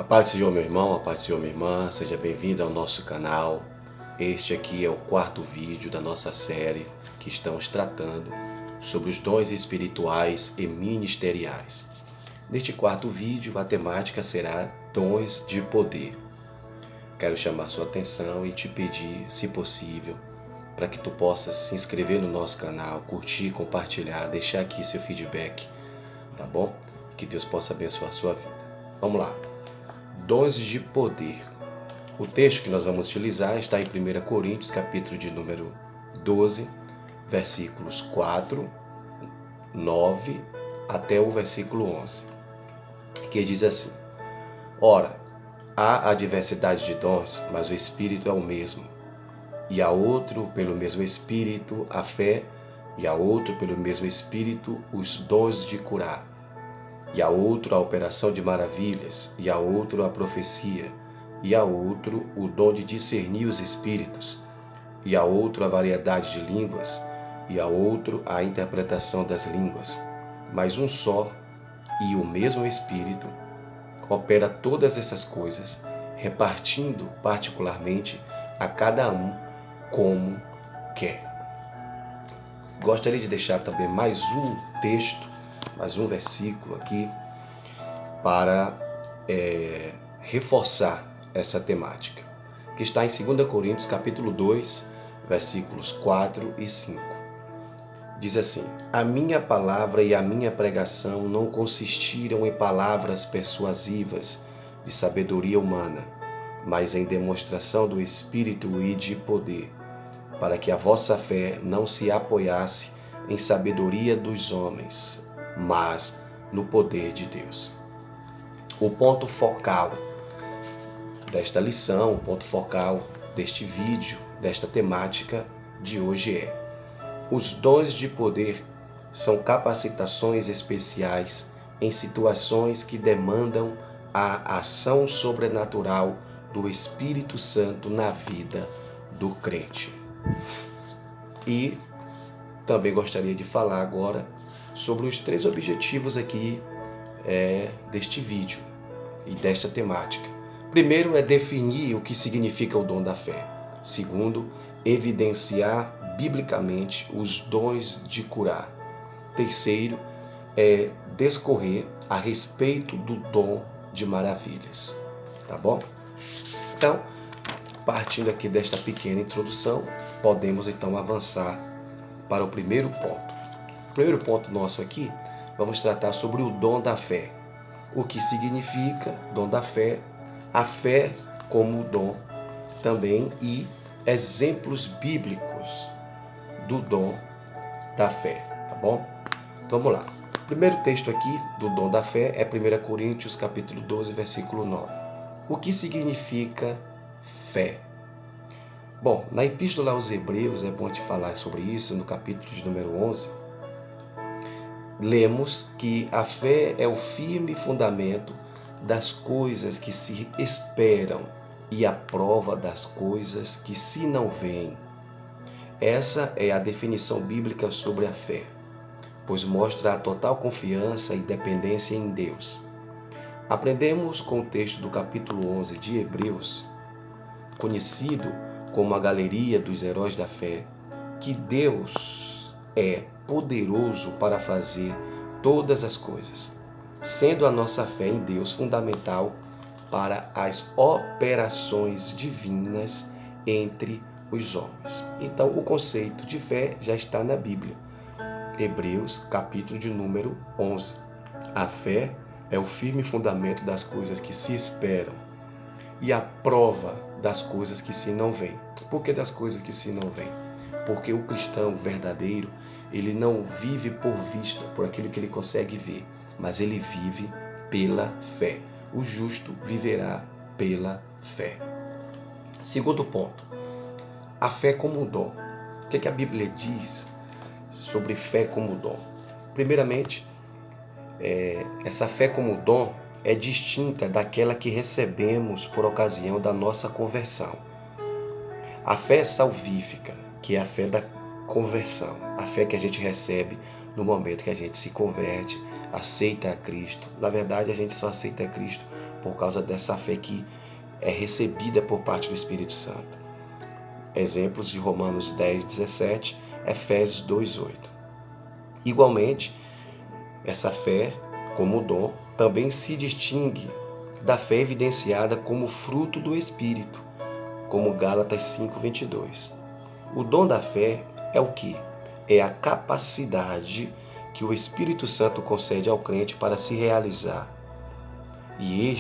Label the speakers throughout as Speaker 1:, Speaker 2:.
Speaker 1: A paz do Senhor, meu irmão, a paz do Senhor, minha irmã, seja bem-vindo ao nosso canal. Este aqui é o quarto vídeo da nossa série que estamos tratando sobre os dons espirituais e ministeriais. Neste quarto vídeo, a temática será dons de poder. Quero chamar sua atenção e te pedir, se possível, para que tu possas se inscrever no nosso canal, curtir, compartilhar, deixar aqui seu feedback, tá bom? Que Deus possa abençoar a sua vida. Vamos lá. Dons de poder. O texto que nós vamos utilizar está em 1 Coríntios, capítulo de número 12, versículos 4, 9 até o versículo 11, que diz assim: Ora, há a diversidade de dons, mas o Espírito é o mesmo. E há outro pelo mesmo Espírito a fé, e há outro pelo mesmo Espírito os dons de curar. E há outro a operação de maravilhas, e há outro a profecia, e há outro o dom de discernir os espíritos, e há outro a variedade de línguas, e há outro a interpretação das línguas. Mas um só e o mesmo Espírito opera todas essas coisas, repartindo particularmente a cada um como quer. Gostaria de deixar também mais um texto, mais um versículo aqui para reforçar essa temática, que está em 2 Coríntios capítulo 2, versículos 4 e 5. Diz assim: A minha palavra e a minha pregação não consistiram em palavras persuasivas de sabedoria humana, mas em demonstração do Espírito e de poder, para que a vossa fé não se apoiasse em sabedoria dos homens, mas no poder de Deus. O ponto focal desta lição, o ponto focal deste vídeo, desta temática de hoje é: os dons de poder são capacitações especiais em situações que demandam a ação sobrenatural do Espírito Santo na vida do crente. E também gostaria de falar agora sobre os 3 objetivos aqui deste vídeo e desta temática. Primeiro é definir o que significa o dom da fé. Segundo, evidenciar biblicamente os dons de curar. Terceiro, é discorrer a respeito do dom de maravilhas. Tá bom? Então, partindo aqui desta pequena introdução, podemos então avançar para o primeiro ponto. O primeiro ponto nosso aqui, vamos tratar sobre o dom da fé. O que significa dom da fé, a fé como dom também e exemplos bíblicos do dom da fé, tá bom? Então vamos lá. O primeiro texto aqui do dom da fé é 1 Coríntios capítulo 12, versículo 9. O que significa fé? Bom, na Epístola aos Hebreus, é bom te falar sobre isso, no capítulo de número 11, lemos que a fé é o firme fundamento das coisas que se esperam e a prova das coisas que se não veem. Essa é a definição bíblica sobre a fé, pois mostra a total confiança e dependência em Deus. Aprendemos com o texto do capítulo 11 de Hebreus, conhecido como a galeria dos heróis da fé, que Deus é poderoso para fazer todas as coisas, sendo a nossa fé em Deus fundamental para as operações divinas entre os homens. Então, o conceito de fé já está na Bíblia. Hebreus, capítulo de número 11. A fé é o firme fundamento das coisas que se esperam e a prova das coisas que se não veem. Por que das coisas que se não veem? Porque o cristão verdadeiro, ele não vive por vista, por aquilo que ele consegue ver, mas ele vive pela fé. O justo viverá pela fé. Segundo ponto, a fé como dom. O que a Bíblia diz sobre fé como dom? Primeiramente, essa fé como dom é distinta daquela que recebemos por ocasião da nossa conversão. A fé salvífica, que é a fé da conversão, a fé que a gente recebe no momento que a gente se converte, aceita a Cristo. Na verdade, a gente só aceita a Cristo por causa dessa fé que é recebida por parte do Espírito Santo. Exemplos de Romanos 10:17, Efésios 2:8. Igualmente, essa fé, como dom, também se distingue da fé evidenciada como fruto do Espírito, como Gálatas 5:22. O dom da fé é o quê? É a capacidade que o Espírito Santo concede ao crente para se realizar e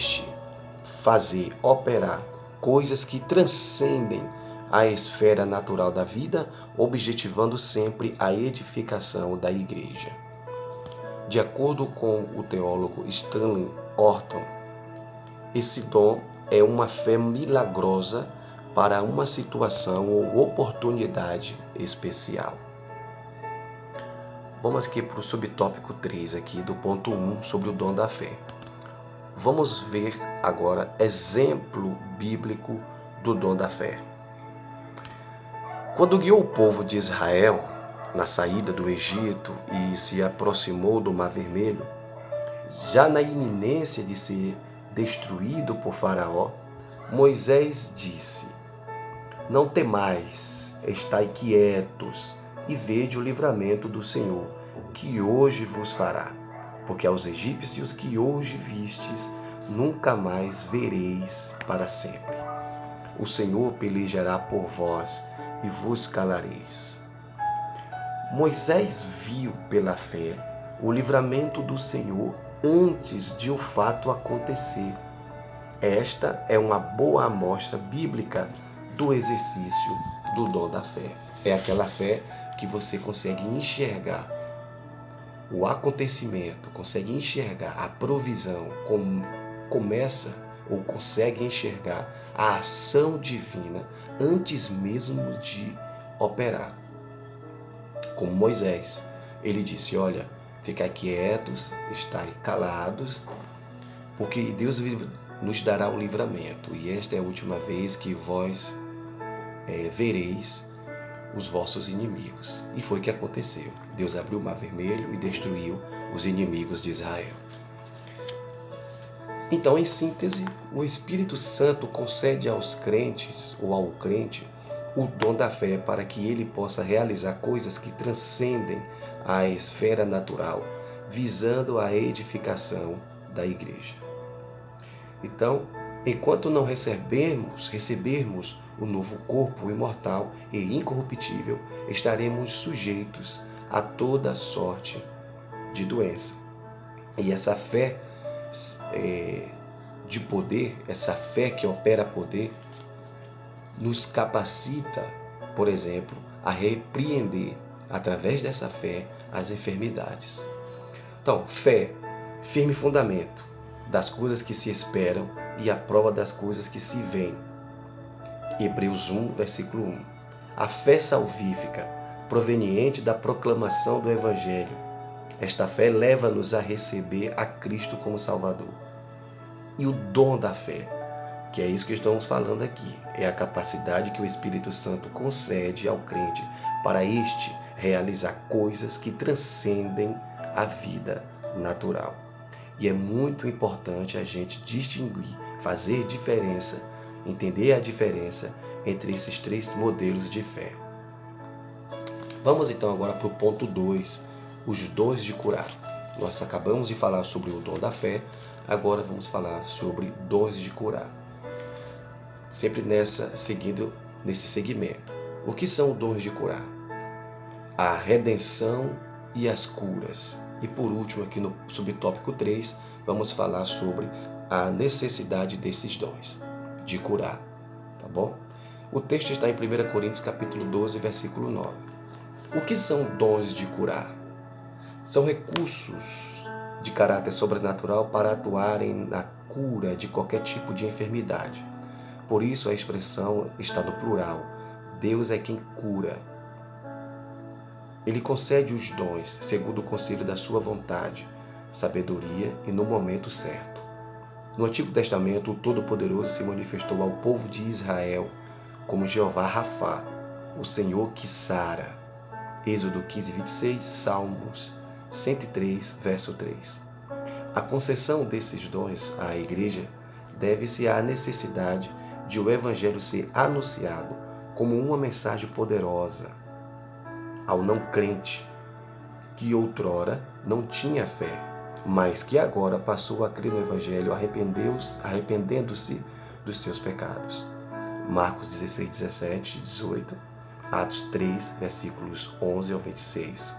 Speaker 1: fazer, operar coisas que transcendem a esfera natural da vida, objetivando sempre a edificação da igreja. De acordo com o teólogo Stanley Orton, esse dom é uma fé milagrosa para uma situação ou oportunidade especial. Vamos aqui para o subtópico 3 aqui do ponto 1 sobre o dom da fé. Vamos ver agora exemplo bíblico do dom da fé. Quando guiou o povo de Israel na saída do Egito e se aproximou do Mar Vermelho, já na iminência de ser destruído por Faraó, Moisés disse: "Não temais, estai quietos e vede o livramento do Senhor, que hoje vos fará. Porque aos egípcios que hoje vistes, nunca mais vereis para sempre. O Senhor pelejará por vós e vos calareis." Moisés viu pela fé o livramento do Senhor antes de o fato acontecer. Esta é uma boa amostra bíblica do exercício do dom da fé. É aquela fé que você consegue enxergar o acontecimento, consegue enxergar a provisão, começa ou consegue enxergar a ação divina antes mesmo de operar. Como Moisés, ele disse: "Olha, ficai quietos, estai calados, porque Deus nos dará o livramento, e esta é a última vez que vós vereis os vossos inimigos." E foi o que aconteceu. Deus abriu o Mar Vermelho e destruiu os inimigos de Israel. Então, em síntese, o Espírito Santo concede aos crentes ou ao crente o dom da fé para que ele possa realizar coisas que transcendem a esfera natural, visando a edificação da igreja. Então, enquanto não recebermos o novo corpo imortal e incorruptível, estaremos sujeitos a toda sorte de doença. E essa fé de poder, essa fé que opera poder, nos capacita, por exemplo, a repreender, através dessa fé, as enfermidades. Então, fé, firme fundamento das coisas que se esperam e a prova das coisas que se veem. Hebreus 1, versículo 1. A fé salvífica, proveniente da proclamação do Evangelho. Esta fé leva-nos a receber a Cristo como Salvador. E o dom da fé, que é isso que estamos falando aqui, é a capacidade que o Espírito Santo concede ao crente para este realizar coisas que transcendem a vida natural. E é muito importante a gente distinguir, fazer diferença, entender a diferença entre esses três modelos de fé. Vamos então agora para o ponto 2, os dons de curar. Nós acabamos de falar sobre o dom da fé, agora vamos falar sobre dons de curar. Sempre seguindo nesse segmento. O que são os dons de curar? A redenção e as curas. E por último, aqui no subtópico 3, vamos falar sobre a necessidade desses dons de curar, tá bom? O texto está em 1 Coríntios capítulo 12, versículo 9. O que são dons de curar? São recursos de caráter sobrenatural para atuarem na cura de qualquer tipo de enfermidade. Por isso a expressão está no plural. Deus é quem cura. Ele concede os dons segundo o conselho da sua vontade, sabedoria e no momento certo. No Antigo Testamento, o Todo-Poderoso se manifestou ao povo de Israel como Jeová Rafá, o Senhor que sara. Êxodo 15, 26, Salmos 103, verso 3. A concessão desses dons à igreja deve-se à necessidade de o Evangelho ser anunciado como uma mensagem poderosa ao não crente, que outrora não tinha fé, mas que agora passou a crer no Evangelho, arrependendo-se dos seus pecados. Marcos 16, 17 e 18, Atos 3, versículos 11 ao 26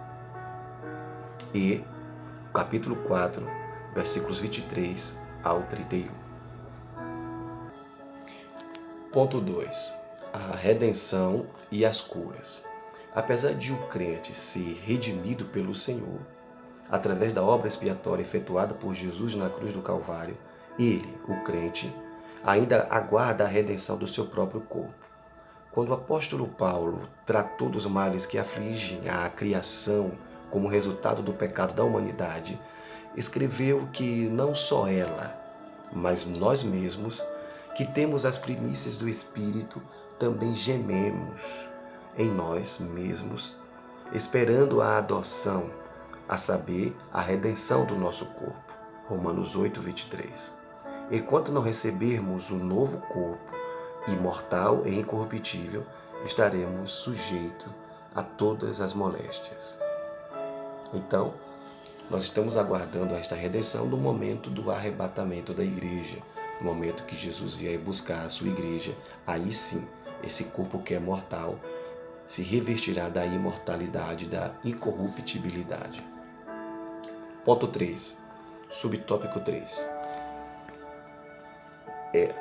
Speaker 1: e capítulo 4, versículos 23 ao 31. Ponto 2. A redenção e as curas. Apesar de o crente ser redimido pelo Senhor, através da obra expiatória efetuada por Jesus na cruz do Calvário, ele, o crente, ainda aguarda a redenção do seu próprio corpo. Quando o apóstolo Paulo tratou dos males que afligem a criação como resultado do pecado da humanidade, escreveu que não só ela, mas nós mesmos, que temos as primícias do Espírito, também gememos em nós mesmos, esperando a adoção, a saber, a redenção do nosso corpo. Romanos 8, 23. Enquanto não recebermos o novo corpo, imortal e incorruptível, estaremos sujeitos a todas as moléstias. Então, nós estamos aguardando esta redenção no momento do arrebatamento da igreja, no momento que Jesus vier buscar a sua igreja. Aí sim, esse corpo que é mortal se revestirá da imortalidade, da incorruptibilidade. Ponto 3, subtópico 3.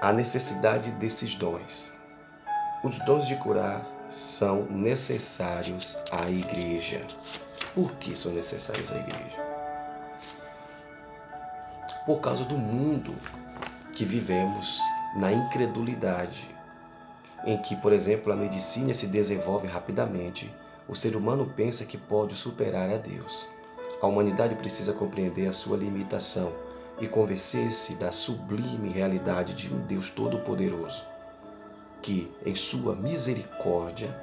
Speaker 1: A necessidade desses dons. Os dons de curar são necessários à igreja. Por que são necessários à igreja? Por causa do mundo que vivemos na incredulidade, em que, por exemplo, a medicina se desenvolve rapidamente, o ser humano pensa que pode superar a Deus. A humanidade precisa compreender a sua limitação e convencer-se da sublime realidade de um Deus Todo-Poderoso, que, em sua misericórdia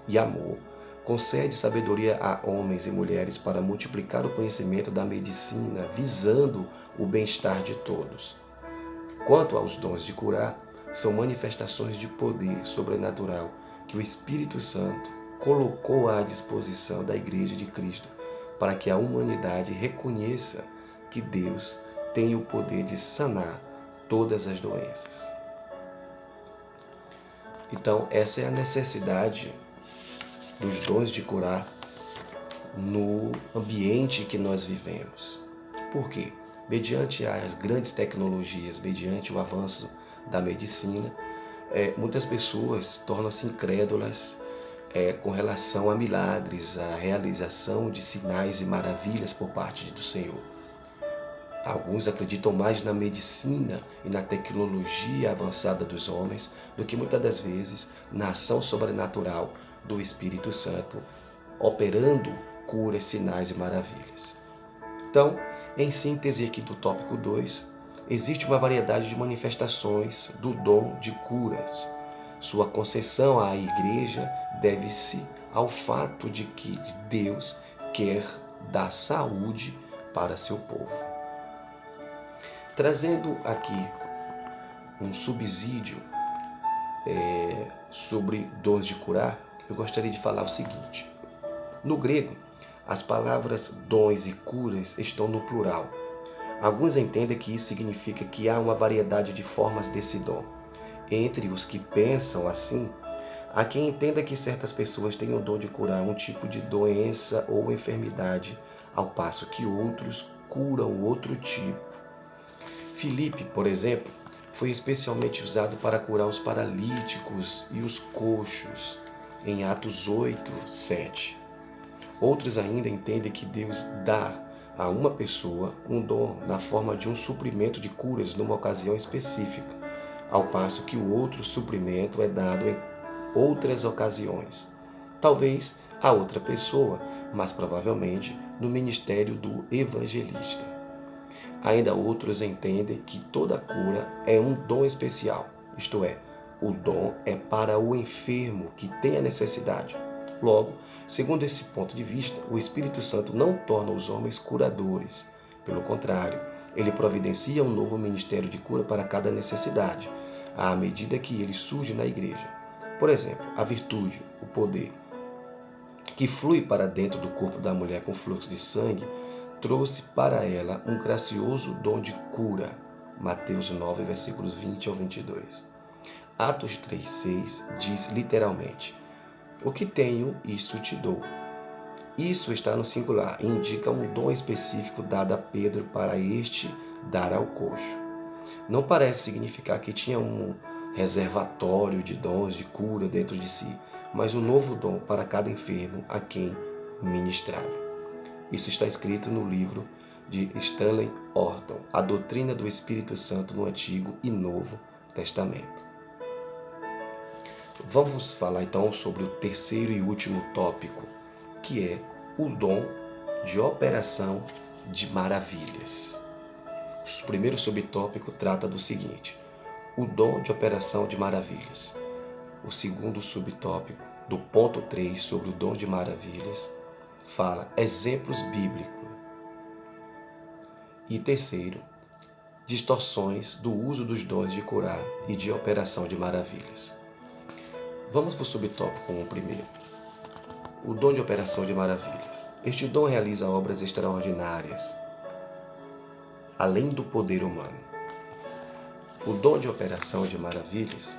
Speaker 1: e amor, concede sabedoria a homens e mulheres para multiplicar o conhecimento da medicina, visando o bem-estar de todos. Quanto aos dons de curar, são manifestações de poder sobrenatural que o Espírito Santo colocou à disposição da Igreja de Cristo para que a humanidade reconheça que Deus tem o poder de sanar todas as doenças. Então, essa é a necessidade dos dons de curar no ambiente que nós vivemos. Por quê? Mediante as grandes tecnologias, mediante o avanço da medicina, muitas pessoas tornam-se incrédulas com relação a milagres, a realização de sinais e maravilhas por parte do Senhor. Alguns acreditam mais na medicina e na tecnologia avançada dos homens do que muitas das vezes na ação sobrenatural do Espírito Santo, operando curas, sinais e maravilhas. Então, em síntese aqui do tópico 2, existe uma variedade de manifestações do dom de curas. Sua concessão à igreja deve-se ao fato de que Deus quer dar saúde para seu povo. Trazendo aqui um subsídio sobre dons de curar, eu gostaria de falar o seguinte. No grego, as palavras dons e curas estão no plural. Alguns entendem que isso significa que há uma variedade de formas desse dom. Entre os que pensam assim, há quem entenda que certas pessoas têm o dom de curar um tipo de doença ou enfermidade, ao passo que outros curam outro tipo. Filipe, por exemplo, foi especialmente usado para curar os paralíticos e os coxos, em Atos 8, 7. Outros ainda entendem que Deus dá a uma pessoa um dom na forma de um suprimento de curas numa ocasião específica, ao passo que o outro suprimento é dado em outras ocasiões. Talvez a outra pessoa, mas provavelmente no ministério do evangelista. Ainda outros entendem que toda cura é um dom especial, isto é, o dom é para o enfermo que tem a necessidade. Logo, segundo esse ponto de vista, o Espírito Santo não torna os homens curadores, Pelo contrário, ele providencia um novo ministério de cura para cada necessidade, à medida que ele surge na igreja. Por exemplo, a virtude, o poder, que flui para dentro do corpo da mulher com fluxo de sangue, trouxe para ela um gracioso dom de cura. Mateus 9, versículos 20 ao 22. Atos 3,6 diz literalmente: o que tenho, isso te dou. Isso está no singular e indica um dom específico dado a Pedro para este dar ao coxo. Não parece significar que tinha um reservatório de dons de cura dentro de si, mas um novo dom para cada enfermo a quem ministrava. Isso está escrito no livro de Stanley Orton, A Doutrina do Espírito Santo no Antigo e Novo Testamento. Vamos falar então sobre o terceiro e último tópico, que é o dom de operação de maravilhas. O primeiro subtópico trata do seguinte: o dom de operação de maravilhas. O segundo subtópico, do ponto 3, sobre o dom de maravilhas, fala exemplos bíblicos. E terceiro, distorções do uso dos dons de curar e de operação de maravilhas. Vamos para o subtópico 1 primeiro. O dom de operação de maravilhas. Este dom realiza obras extraordinárias, além do poder humano. O dom de operação de maravilhas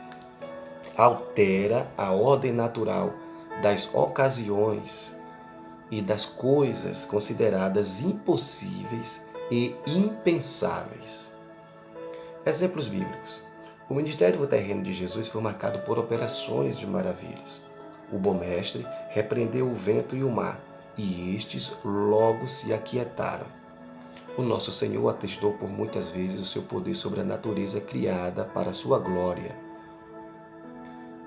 Speaker 1: altera a ordem natural das ocasiões e das coisas consideradas impossíveis e impensáveis. Exemplos bíblicos. O ministério terreno de Jesus foi marcado por operações de maravilhas. O bom mestre repreendeu o vento e o mar, e estes logo se aquietaram. O nosso Senhor atestou por muitas vezes o seu poder sobre a natureza criada para a sua glória.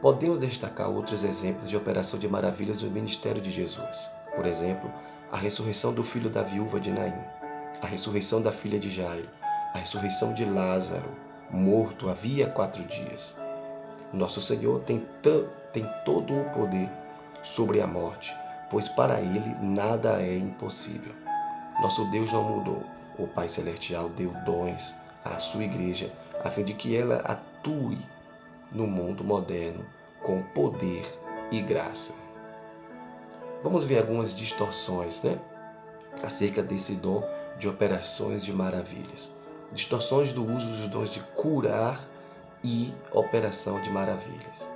Speaker 1: Podemos destacar outros exemplos de operação de maravilhas do ministério de Jesus. Por exemplo, a ressurreição do filho da viúva de Naim, a ressurreição da filha de Jairo, a ressurreição de Lázaro, morto havia 4 dias. Nosso Senhor tem todo o poder sobre a morte, pois para Ele nada é impossível. Nosso Deus não mudou. O Pai Celestial deu dons à sua igreja, a fim de que ela atue no mundo moderno com poder e graça. Vamos ver algumas distorções, acerca desse dom de operações de maravilhas. Distorções do uso dos dons de curar e operação de maravilhas.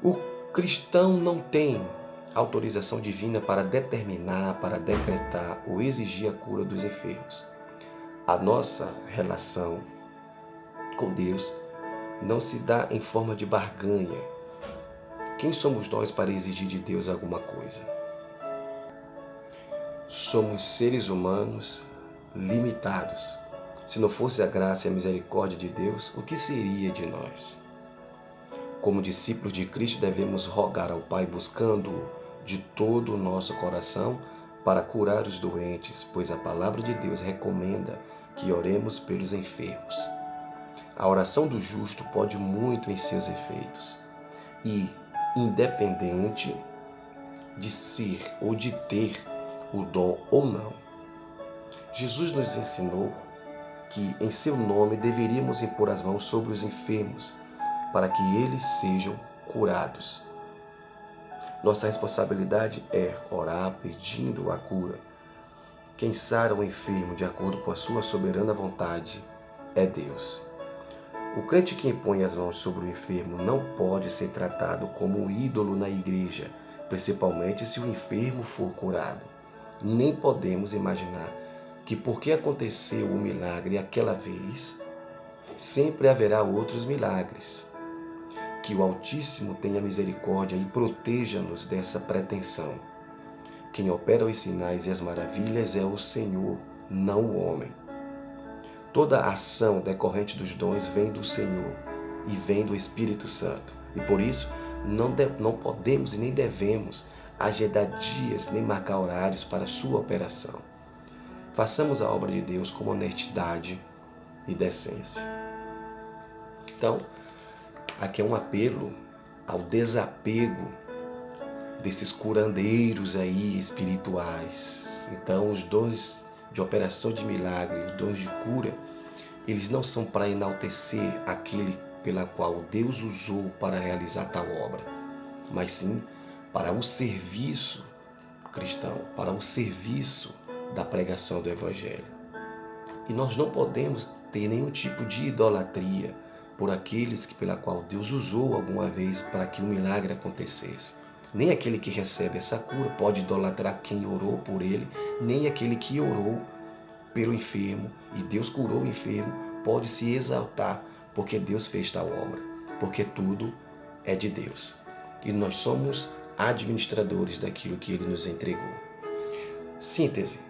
Speaker 1: O cristão não tem autorização divina para determinar, para decretar ou exigir a cura dos enfermos. A nossa relação com Deus não se dá em forma de barganha. Quem somos nós para exigir de Deus alguma coisa? Somos seres humanos limitados. Se não fosse a graça e a misericórdia de Deus, o que seria de nós? Como discípulos de Cristo, devemos rogar ao Pai buscando-o de todo o nosso coração para curar os doentes, pois a palavra de Deus recomenda que oremos pelos enfermos. A oração do justo pode muito em seus efeitos e, independente de ser ou de ter o dom ou não, Jesus nos ensinou que em seu nome deveríamos impor as mãos sobre os enfermos para que eles sejam curados. Nossa responsabilidade é orar pedindo a cura. Quem sara o enfermo de acordo com a sua soberana vontade é Deus. O crente que impõe as mãos sobre o enfermo não pode ser tratado como um ídolo na igreja, principalmente se o enfermo for curado. Nem podemos imaginar que porque aconteceu o milagre aquela vez, sempre haverá outros milagres. Que o Altíssimo tenha misericórdia e proteja-nos dessa pretensão. Quem opera os sinais e as maravilhas é o Senhor, não o homem. Toda a ação decorrente dos dons vem do Senhor e vem do Espírito Santo. E por isso, não podemos e nem devemos agendar dias nem marcar horários para a sua operação. Façamos a obra de Deus com honestidade e decência. Então, aqui é um apelo ao desapego desses curandeiros aí espirituais. Então, os dons de operação de milagre, os dons de cura, eles não são para enaltecer aquele pela qual Deus usou para realizar tal obra, mas sim para o serviço cristão, para o serviço da pregação do Evangelho. E nós não podemos ter nenhum tipo de idolatria por aqueles que pela qual Deus usou alguma vez para que um milagre acontecesse. Nem aquele que recebe essa cura pode idolatrar quem orou por ele, nem aquele que orou pelo enfermo e Deus curou o enfermo pode se exaltar porque Deus fez tal obra, porque tudo é de Deus. E nós somos administradores daquilo que Ele nos entregou. Síntese.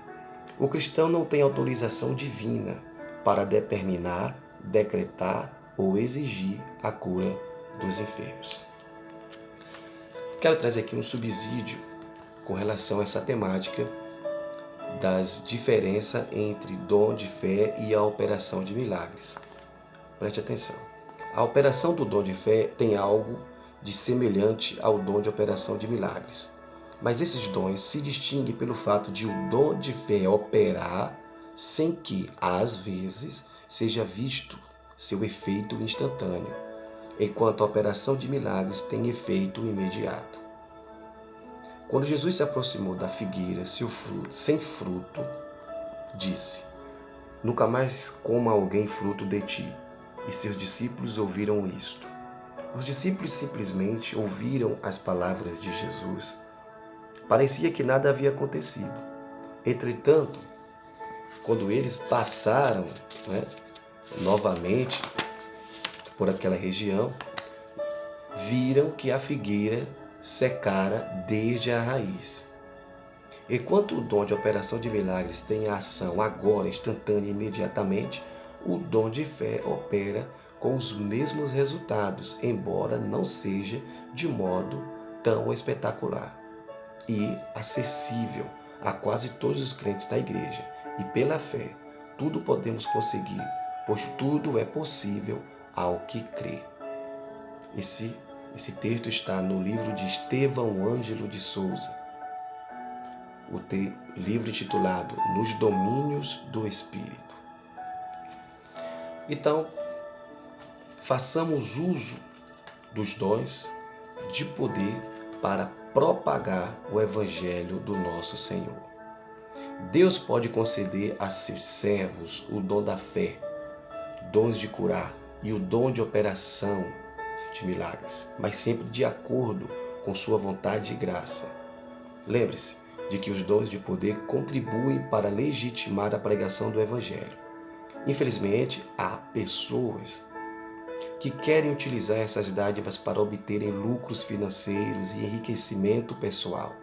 Speaker 1: O cristão não tem autorização divina para determinar, decretar ou exigir a cura dos enfermos. Quero trazer aqui um subsídio com relação a essa temática das diferenças entre dom de fé e a operação de milagres. Preste atenção. A operação do dom de fé tem algo de semelhante ao dom de operação de milagres. Mas esses dons se distinguem pelo fato de o dom de fé operar sem que, às vezes, seja visto seu efeito instantâneo, enquanto a operação de milagres tem efeito imediato. Quando Jesus se aproximou da figueira sem fruto, disse: "Nunca mais coma alguém fruto de ti." E seus discípulos ouviram isto. Os discípulos simplesmente ouviram as palavras de Jesus. Parecia que nada havia acontecido. Entretanto, quando eles passaram novamente por aquela região, viram que a figueira secara desde a raiz. Enquanto o dom de operação de milagres tem a ação agora, instantânea e imediatamente, o dom de fé opera com os mesmos resultados, embora não seja de modo tão espetacular e acessível a quase todos os crentes da igreja. E pela fé, tudo podemos conseguir, pois tudo é possível ao que crê. Esse texto está no livro de Estevão Ângelo de Souza, o livro intitulado Nos Domínios do Espírito. Então, façamos uso dos dons de poder para propagar o Evangelho do nosso Senhor. Deus pode conceder a seus servos o dom da fé, dons de curar e o dom de operação de milagres, mas sempre de acordo com sua vontade e graça. Lembre-se de que os dons de poder contribuem para legitimar a pregação do Evangelho. Infelizmente, há pessoas que querem utilizar essas dádivas para obterem lucros financeiros e enriquecimento pessoal.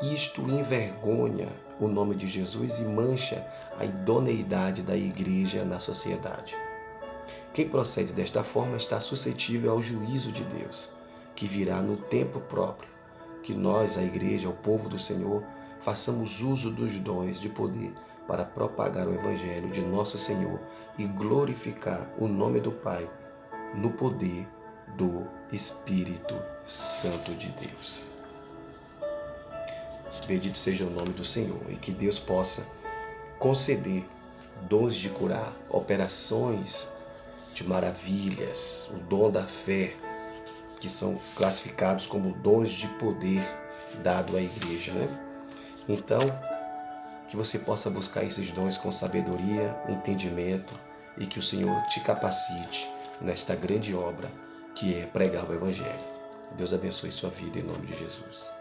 Speaker 1: Isto envergonha o nome de Jesus e mancha a idoneidade da igreja na sociedade. Quem procede desta forma está suscetível ao juízo de Deus, que virá no tempo próprio. Que nós, a igreja, o povo do Senhor, façamos uso dos dons de poder para propagar o Evangelho de nosso Senhor e glorificar o nome do Pai no poder do Espírito Santo de Deus. Bendito seja o nome do Senhor e que Deus possa conceder dons de curar, operações de maravilhas, o dom da fé, que são classificados como dons de poder dado à igreja, Então, que você possa buscar esses dons com sabedoria, entendimento e que o Senhor te capacite nesta grande obra que é pregar o Evangelho. Deus abençoe sua vida em nome de Jesus.